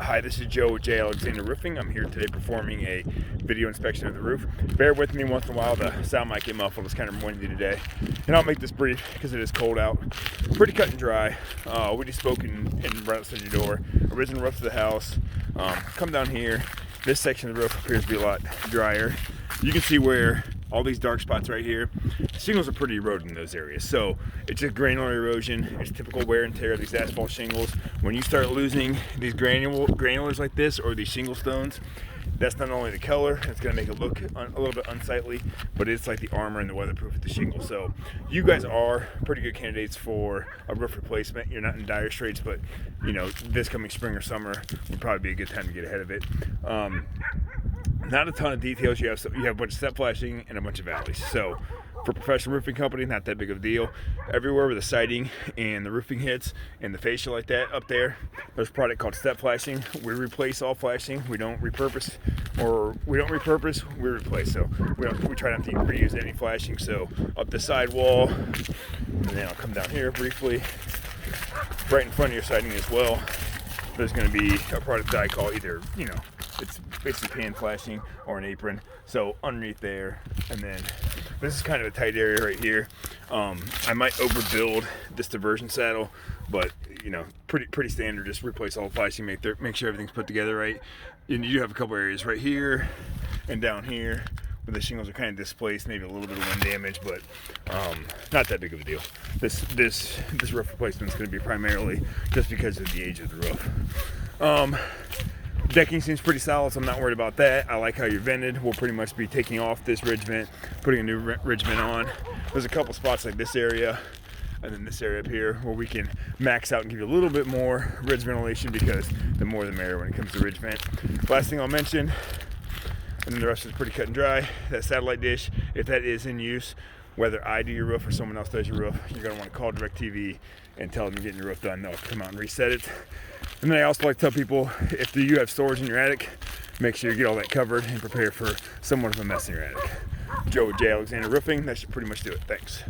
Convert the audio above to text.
Hi, this is Joe with J. Alexander Roofing. I'm here today performing a video inspection of the roof. Bear with me once in a while, the sound might get muffled. It's kind of windy today. And I'll make this brief because it is cold out. Pretty cut and dry. We just spoke in right outside your door. Original roof of the house. Come down here. This section of the roof appears to be a lot drier. You can see where all these dark spots right here, shingles are pretty eroded in those areas. So it's just granular erosion. It's typical wear and tear of these asphalt shingles. When you start losing these granulars like this, or these shingle stones, that's not only the color, it's gonna make it look a little bit unsightly, but it's like the armor and the weatherproof of the shingle. So you guys are pretty good candidates for a roof replacement. You're not in dire straits, but you know, this coming spring or summer would probably be a good time to get ahead of it. Not a ton of details. You have a bunch of step flashing and a bunch of valleys. So for a professional roofing company, not that big of a deal. Everywhere where the siding and the roofing hits and the fascia like that up there, there's a product called step flashing. We replace all flashing. We don't repurpose, we replace. So we try not to reuse any flashing. So up the side wall, and then I'll come down here briefly. Right in front of your siding as well, there's going to be a product that I call either, it's basically pan flashing or an apron. So underneath there, and then this is kind of a tight area right here. I might overbuild this diversion saddle, but pretty standard. Just replace all the flashing, make sure everything's put together right. And you do have a couple areas right here and down here where the shingles are kind of displaced, maybe a little bit of wind damage, but not that big of a deal. This roof replacement is going to be primarily just because of the age of the roof. Decking seems pretty solid, so I'm not worried about that. I like how you're vented. We'll pretty much be taking off this ridge vent, putting a new ridge vent on. There's a couple spots like this area and then this area up here where we can max out and give you a little bit more ridge ventilation, because the more the merrier when it comes to ridge vent. Last thing I'll mention, and then the rest is pretty cut and dry, that satellite dish, if that is in use, whether I do your roof or someone else does your roof, you're going to want to call DirecTV and tell them you're getting your roof done. They'll come out and reset it. And then I also like to tell people, if you have storage in your attic, make sure you get all that covered and prepare for somewhat of a mess in your attic. Joe with J. Alexander Roofing, that should pretty much do it. Thanks.